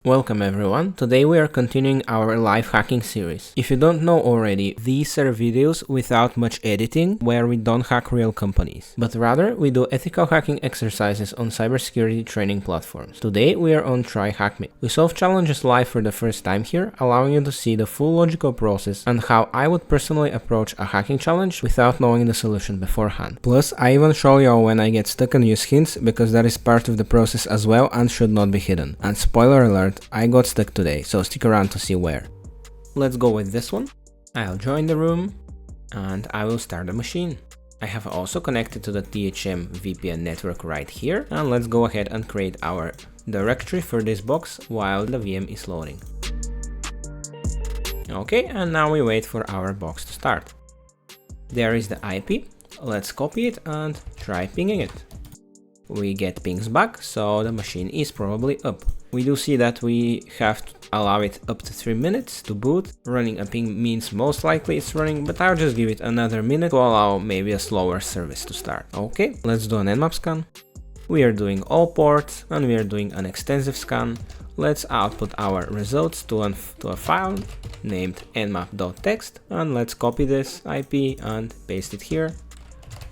Welcome everyone, today we are continuing our live hacking series. If you don't know already, these are videos without much editing where we don't hack real companies, but rather we do ethical hacking exercises on cybersecurity training platforms. Today we are on TryHackMe. We solve challenges live for the first time here, allowing you to see the full logical process and how I would personally approach a hacking challenge without knowing the solution beforehand. Plus, I even show you when I get stuck and use hints because that is part of the process as well and should not be hidden. And spoiler alert, I got stuck today, so stick around to see where. Let's go with this one. I'll join the room and I will start the machine. I have also connected to the THM VPN network right here, and let's go ahead and create our directory for this box while the VM is loading. Okay, and now we wait for our box to start. There is the IP. Let's copy it and try pinging it. We get pings back, so the machine is probably up. We do see that we have to allow it up to 3 minutes to boot. Running a ping means most likely it's running, but I'll just give it another minute to allow maybe a slower service to start. Okay, let's do an nmap scan. We are doing all ports and we are doing an extensive scan. Let's output our results to a file named nmap.txt, and let's copy this IP and paste it here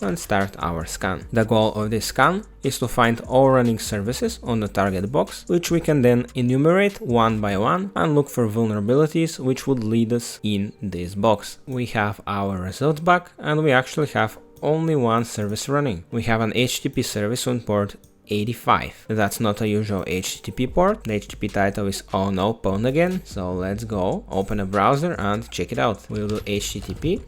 and start our scan. The goal of this scan is to find all running services on the target box, which we can then enumerate one by one and look for vulnerabilities which would lead us in this box. We have our results back and we actually have only one service running. We have an HTTP service on port 85. That's not a usual HTTP port. The HTTP title is oh no, pwn again. So let's go open a browser and check it out. We'll do HTTP.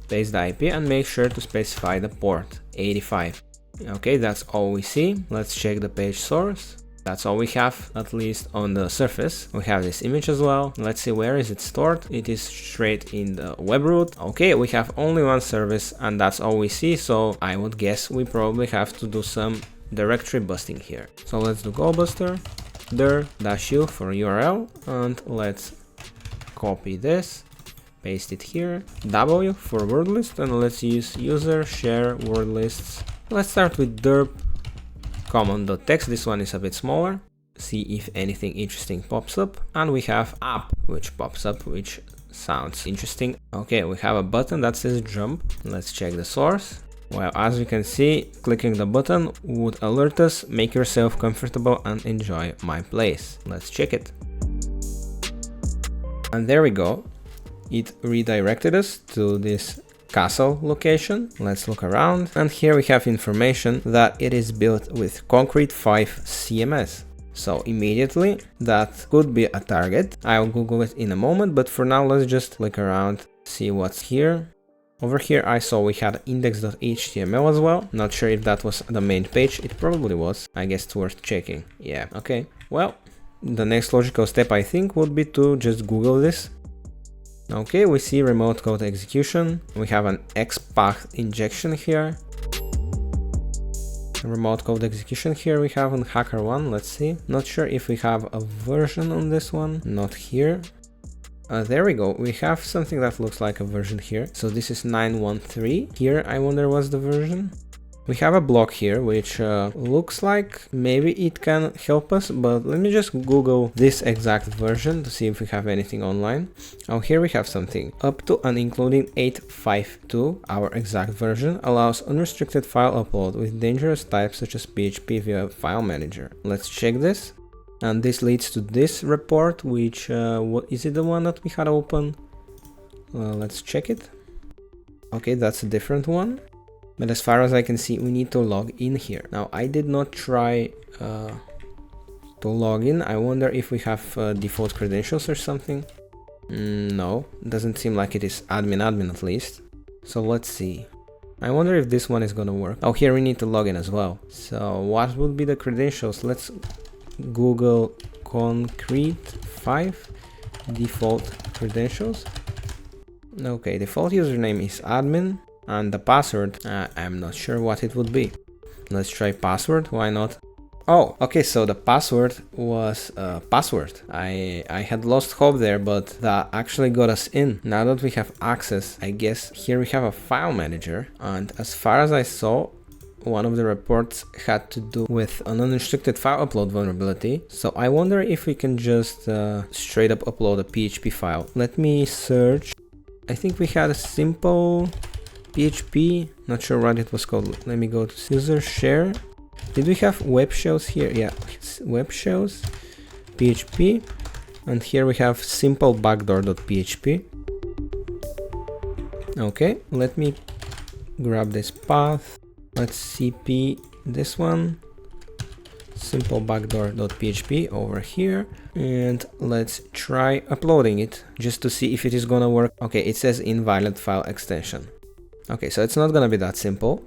Paste the IP and make sure to specify the port 85. Okay, that's all we see. Let's check the page source. That's all we have, at least on the surface. We have this image as well. Let's see where is it stored. It is straight in the web root. Okay, we have only one service and that's all we see. So I would guess we probably have to do some directory busting here. So let's do gobuster dir-u for URL and let's copy this. Paste it here, W for word list, and let's use user share word lists. Let's start with derp common.txt. This one is a bit smaller. See if anything interesting pops up, and we have app which pops up, which sounds interesting. Okay, we have a button that says jump. Let's check the source. Well, as you can see, clicking the button would alert us, make yourself comfortable and enjoy my place. Let's check it. And there we go. It redirected us to this castle location. Let's look around, and here we have information that it is built with Concrete 5 CMS. So immediately that could be a target. I'll Google it in a moment, but for now let's just look around, see what's here. Over here I saw we had index.html as well. Not sure if that was the main page. It probably was. I guess it's worth checking. Yeah, okay. Well, the next logical step I think would be to just Google this. Okay, we see remote code execution. We have an XPath injection here. Remote code execution here we have on HackerOne. Let's see. Not sure if we have a version on this one. Not here. There we go. We have something that looks like a version here. So this is 9.13. Here, I wonder what's the version. We have a block here, which looks like maybe it can help us, but let me just Google this exact version to see if we have anything online. Oh, here we have something. Up to and including 8.5.2, our exact version, allows unrestricted file upload with dangerous types such as PHP via file manager. Let's check this. And this leads to this report, which, what is it, the one that we had open? Let's check it. Okay, that's a different one. But as far as I can see, we need to log in here. Now, I did not try to log in. I wonder if we have default credentials or something. No, doesn't seem like it is admin at least. So let's see. I wonder if this one is gonna work. Oh, here we need to log in as well. So what would be the credentials? Let's Google Concrete 5 default credentials. Okay, default username is admin. And the password, I'm not sure what it would be. Let's try password, why not? Oh, okay, so the password was password. I had lost hope there, but that actually got us in. Now that we have access, I guess here we have a file manager. And as far as I saw, one of the reports had to do with an unrestricted file upload vulnerability. So I wonder if we can just straight up upload a PHP file. Let me search. I think we had a simple PHP, not sure what it was called. Let me go to user share. Did we have web shells here? Yeah, web shells, PHP, and here we have simple backdoor.php. Okay, let me grab this path. Let's cp this one, simple backdoor.php over here, and let's try uploading it just to see if it is gonna work. Okay, it says invalid file extension. Okay, so it's not gonna be that simple.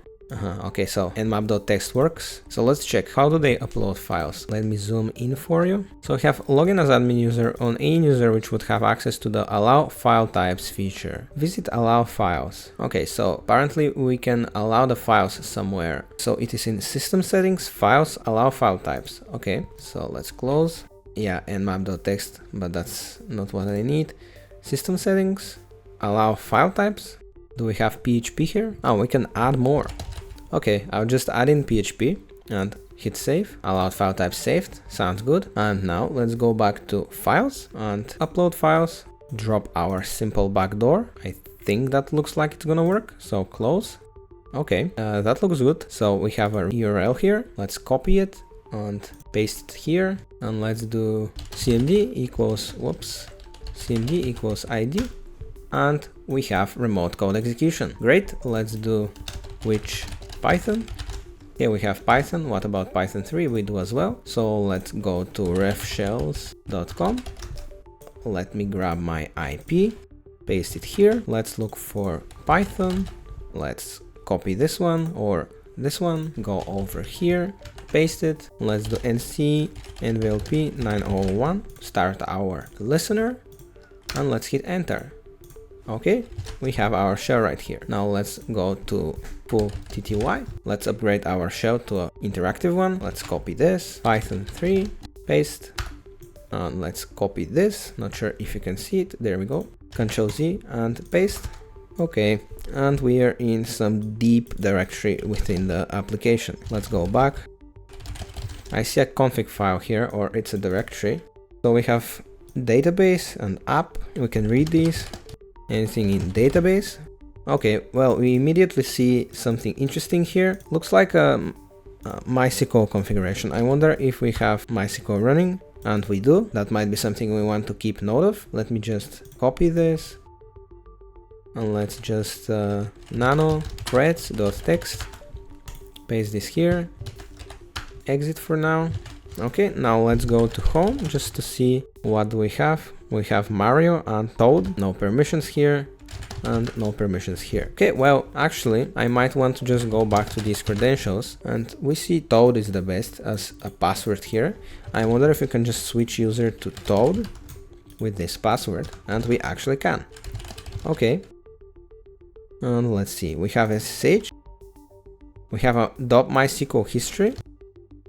Okay, so nmap.txt works. So let's check, how do they upload files? Let me zoom in for you. So we have login as admin user on any user which would have access to the allow file types feature. Visit allow files. Okay, so apparently we can allow the files somewhere. So it is in system settings, files, allow file types. Okay, so let's close. Yeah, nmap.txt, but that's not what I need. System settings, allow file types. Do we have PHP here? Oh, we can add more. Okay, I'll just add in PHP and hit save. Allowed file type saved. Sounds good. And now let's go back to files and upload files. Drop our simple backdoor. I think that looks like it's gonna work. So close. Okay, that looks good. So we have a URL here. Let's copy it and paste it here. And let's do cmd equals, cmd equals id. And we have remote code execution. Great. Let's do which Python. Here we have Python. What about Python 3? We do as well. So let's go to refshells.com. Let me grab my IP, paste it here. Let's look for Python. Let's copy this one or this one, go over here, paste it. Let's do nc nvlp 901, start our listener, and let's hit enter. Okay, we have our shell right here. Now let's go to full TTY. Let's upgrade our shell to an interactive one. Let's copy this, Python 3, paste, and let's copy this. Not sure if you can see it. There we go. Ctrl Z and paste. Okay, and we are in some deep directory within the application. Let's go back. I see a config file here, or it's a directory. So we have database and app. We can read these. Anything in database? Okay, well, we immediately see something interesting here. Looks like a MySQL configuration. I wonder if we have MySQL running, and we do. That might be something we want to keep note of. Let me just copy this, and let's just nano threads.txt, paste this here, exit for now. Okay, now let's go to home just to see what do we have. We have Mario and Toad, no permissions here, and no permissions here. Okay, well, actually, I might want to just go back to these credentials, and we see Toad is the best as a password here. I wonder if we can just switch user to Toad with this password, and we actually can. Okay, and let's see, we have SSH, we have a .mysql history.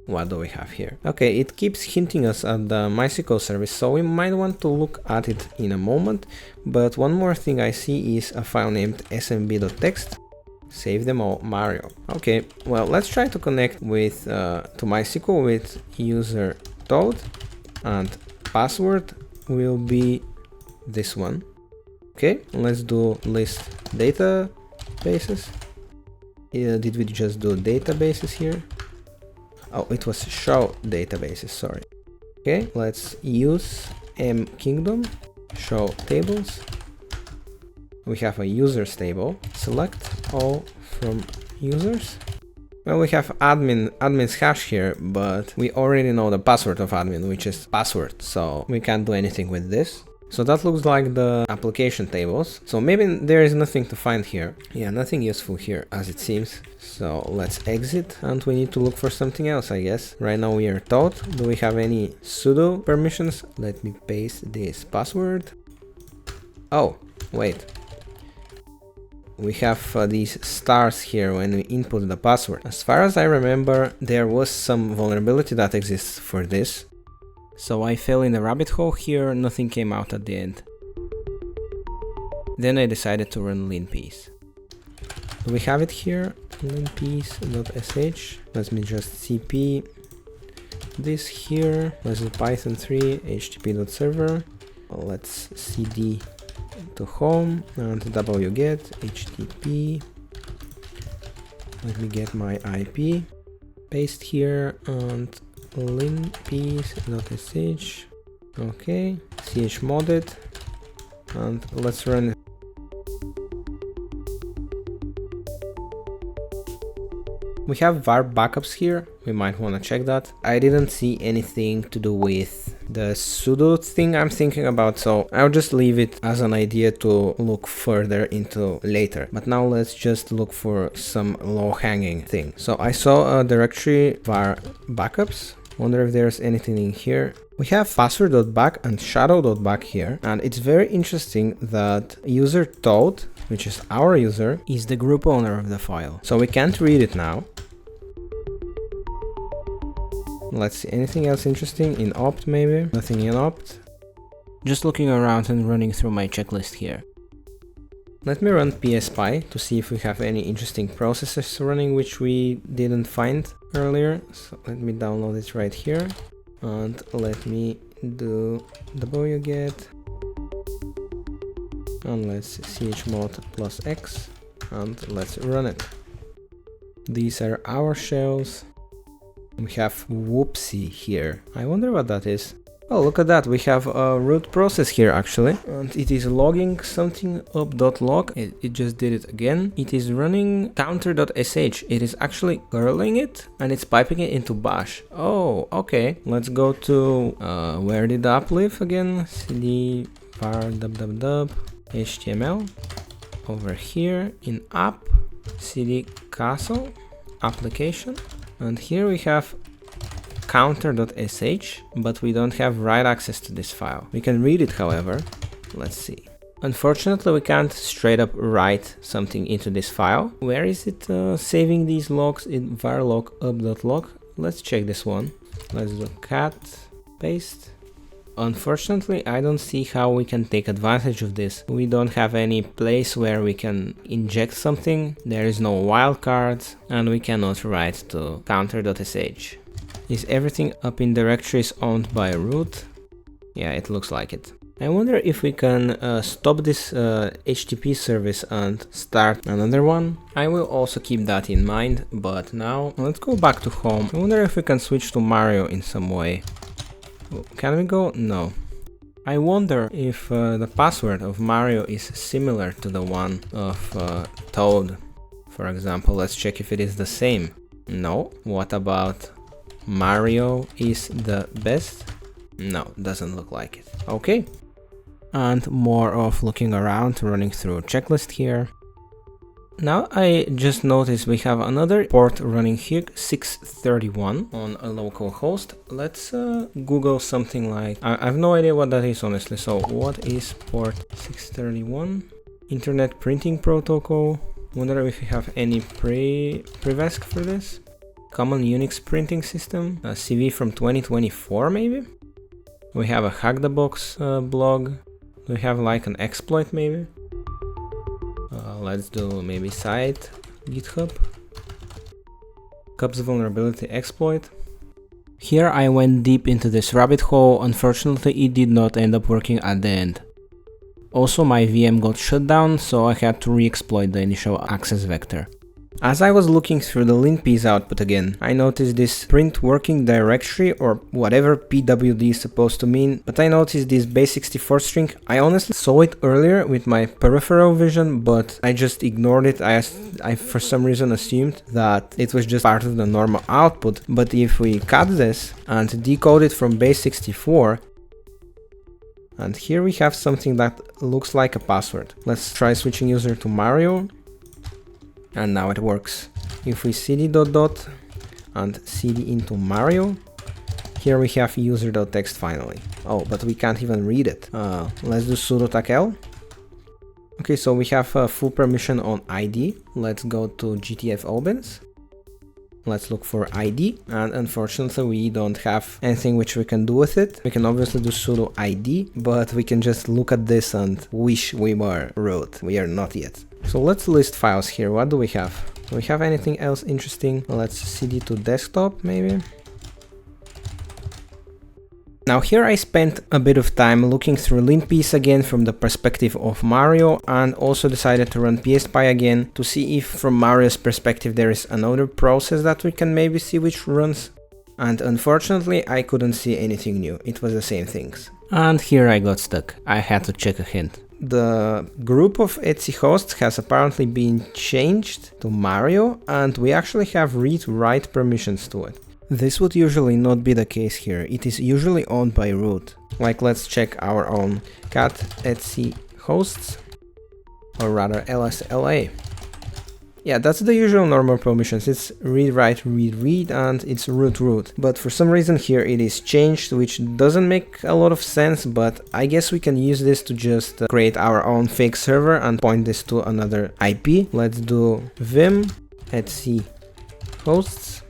What do we have here? Okay, it keeps hinting us at the MySQL service, so we might want to look at it in a moment. But one more thing I see is a file named smb.txt. Save them all, Mario. Okay, well, let's try to connect with to MySQL with user Toad, and password will be this one. Okay, let's do list databases. Did we just do databases here? Oh, it was show databases, sorry. Okay, let's use mKingdom, show tables. We have a users table, select all from users. Well, we have admin's hash here, but we already know the password of admin, which is password, so we can't do anything with this. So that looks like the application tables. So maybe there is nothing to find here. Yeah, nothing useful here as it seems. So let's exit, and we need to look for something else, I guess. Right now we are Toad. Do we have any sudo permissions? Let me paste this password. Oh, wait. We have these stars here when we input the password. As far as I remember, there was some vulnerability that exists for this. So I fell in the rabbit hole here, nothing came out at the end. Then I decided to run lean piece. Do we have it here? linpiece.sh. Let me just cp this here. Let's do python 3 http.server. Let's cd to home and wget http. Let me get my IP, paste here, and linpiece.sh. Okay, chmod it, and let's run it. We have var backups here, we might want to check that. I didn't see anything to do with the sudo thing I'm thinking about, so I'll just leave it as an idea to look further into later. But now let's just look for some low-hanging thing. So I saw a directory var backups. Wonder if there's anything in here. We have password.back and shadow.back here, and it's very interesting that user Toad, which is our user, is the group owner of the file. So we can't read it now. Let's see, anything else interesting in opt maybe? Nothing in opt. Just looking around and running through my checklist here. Let me run pspy to see if we have any interesting processes running which we didn't find earlier. So let me download it right here. And let me do wget. And let's chmod plus x. And let's run it. These are our shells. We have whoopsie here. I wonder what that is. Oh, look at that, we have a root process here actually, and it is logging something up.log. It just did it again. It is running counter.sh. It is actually curling it and it's piping it into bash. Oh, okay. Let's go to where did the app live again? cd var dub html. Over here in app, cd castle application, and here we have counter.sh, but we don't have write access to this file. We can read it, however. Let's see. Unfortunately, we can't straight up write something into this file. Where is it saving these logs? In varlog up.log. Let's check this one. Let's do cat paste. Unfortunately, I don't see how we can take advantage of this. We don't have any place where we can inject something. There is no wildcards, and we cannot write to counter.sh. Is everything up in directories owned by root? Yeah, it looks like it. I wonder if we can stop this HTTP service and start another one. I will also keep that in mind, but now let's go back to home. I wonder if we can switch to Mario in some way. Can we go? No. I wonder if the password of Mario is similar to the one of Toad. For example, let's check if it is the same. No. What about Mario is the best? No, doesn't look like it. Okay. And more of looking around, running through checklist here. Now I just noticed we have another port running here, 631 on a local host. Let's Google something like, I have no idea what that is honestly. So what is port 631? Internet printing protocol. Wonder if we have any prevesc for this. Common Unix printing system, a CV from 2024 maybe? We have a Hack the Box blog. We have like an exploit maybe? Let's do maybe site, GitHub. Cups vulnerability exploit. Here I went deep into this rabbit hole. Unfortunately, it did not end up working at the end. Also, my VM got shut down, so I had to re-exploit the initial access vector. As I was looking through the linpiece output again, I noticed this print working directory or whatever pwd is supposed to mean, but I noticed this base64 string. I honestly saw it earlier with my peripheral vision, but I just ignored it. I for some reason assumed that it was just part of the normal output, but if we cut this and decode it from base64, and here we have something that looks like a password. Let's try switching user to Mario. And now it works. If we cd ... and cd into Mario, here we have user.txt finally. Oh, but we can't even read it. Let's do sudo tacl. Okay, so we have full permission on ID. Let's go to gtfobins. Let's look for ID, and unfortunately we don't have anything which we can do with it. We can obviously do sudo ID, but we can just look at this and wish we were root. We are not yet. So let's list files here. What do we have? Do we have anything else interesting? Let's cd to desktop maybe. Now here I spent a bit of time looking through linpiece again from the perspective of Mario, and also decided to run pspy again to see if from Mario's perspective there is another process that we can maybe see which runs. And unfortunately I couldn't see anything new, it was the same things. And here I got stuck, I had to check a hint. The group of etc hosts has apparently been changed to Mario, and we actually have read-write permissions to it. This would usually not be the case here, it is usually owned by root. Like, let's check our own cat etc hosts, or rather lsla. Yeah, that's the usual normal permissions, it's read write read read and it's root root. But for some reason here it is changed, which doesn't make a lot of sense, but I guess we can use this to just create our own fake server and point this to another IP. Let's do vim etc hosts.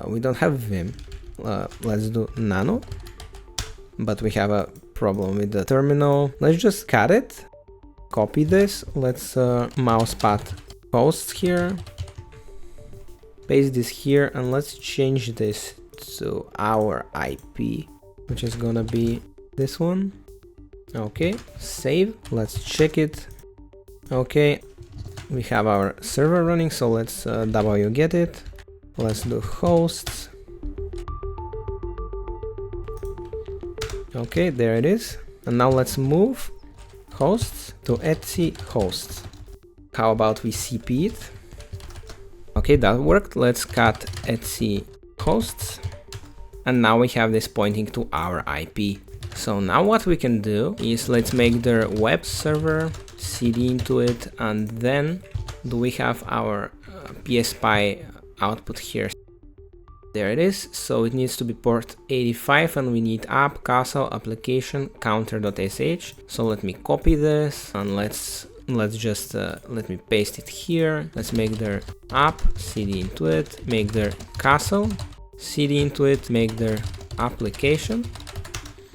We don't have vim. Let's do nano, but we have a problem with the terminal. Let's just cut it, copy this, let's mousepad hosts here, paste this here, and let's change this to our IP, which is gonna be this one. Okay, save, let's check it. Okay, we have our server running, so let's wget it. Let's do hosts. Okay, there it is. And now let's move hosts to etc hosts. How about we cp it? Okay, that worked. Let's cut etc hosts. And now we have this pointing to our IP. So now what we can do is let's make their web server, cd into it, and then do we have our pspy output here. There it is, so it needs to be port 85 and we need app castle application counter.sh. So let me copy this and let's just let me paste it here. Let's make their app, cd into it, make their castle, cd into it, make their application,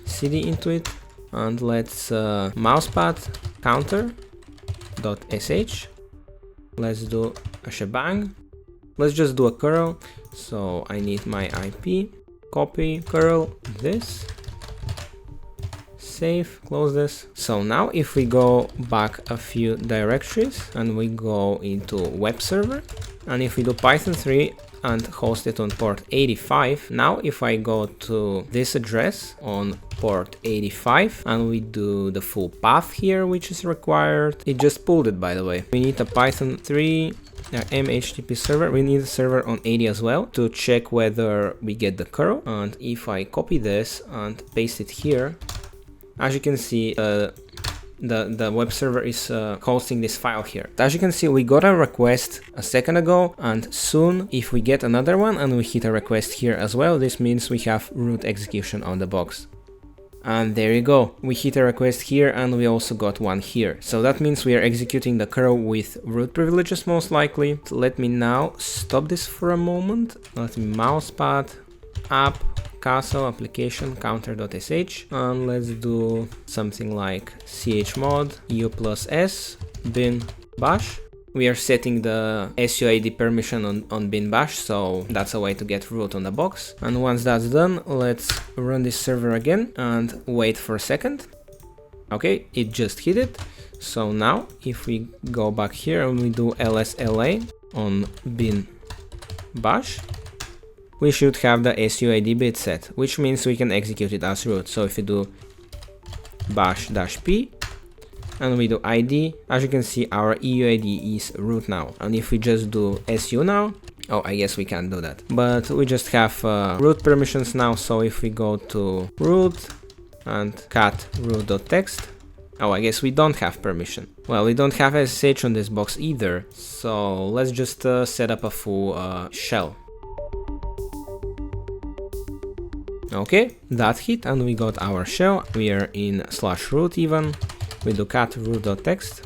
cd into it, and let's mousepad counter.sh. Let's do a shebang. Let's just do a curl, so I need my IP, copy, curl, this, save, close this. So now if we go back a few directories and we go into web server, and if we do Python 3 and host it on port 85, now if I go to this address on port 85 and we do the full path here, which is required, it just pulled it, by the way. We need a Python 3 mHTTP server, we need a server on 80 as well to check whether we get the curl. And if I copy this and paste it here, as you can see, the web server is hosting this file here. As you can see, we got a request a second ago, and soon if we get another one and we hit a request here as well, this means we have root execution on the box. And there you go, we hit a request here and we also got one here. So that means we are executing the curl with root privileges most likely. So let me now stop this for a moment. Let me mousepad app castle application counter.sh, and let's do something like chmod u+s bin bash. We are setting the suid permission on bin bash, so that's a way to get root on the box. And once that's done, let's run this server again and wait for a second. Okay, it just hit it. So now if we go back here and we do lsla on bin bash, we should have the suid bit set, which means we can execute it as root. So if we do bash-p and we do id, as you can see, our EUID is root now. And if we just do su now, oh, I guess we can't do that, but we just have root permissions now. So if we go to root and cat root.txt, oh, I guess we don't have permission. Well, we don't have SSH on this box either, so let's just set up a full shell. Okay, that hit and we got our shell. We are in /root even. We do cat root.txt.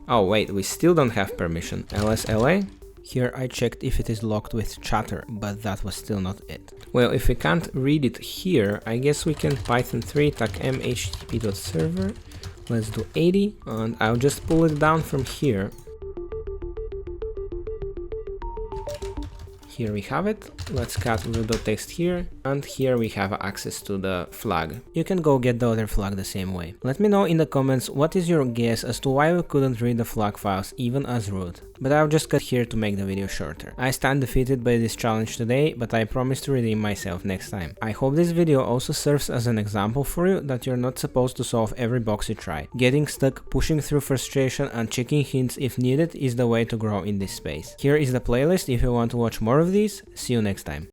Oh wait, we still don't have permission. lsla. Here I checked if it is locked with chatter, but that was still not it. Well, if we can't read it here, I guess we can Python 3 tag mhttp.server. Let's do 80 and I'll just pull it down from here. here we have it. Let's cut the text here, and here we have access to the flag. You can go get the other flag the same way. Let me know in the comments what is your guess as to why we couldn't read the flag files even as root. But I'll just cut here to make the video shorter. I stand defeated by this challenge today, but I promise to redeem myself next time. I hope this video also serves as an example for you that you're not supposed to solve every box you try. Getting stuck, pushing through frustration, and checking hints if needed is the way to grow in this space. Here is the playlist if you want to watch more of these. See you next time.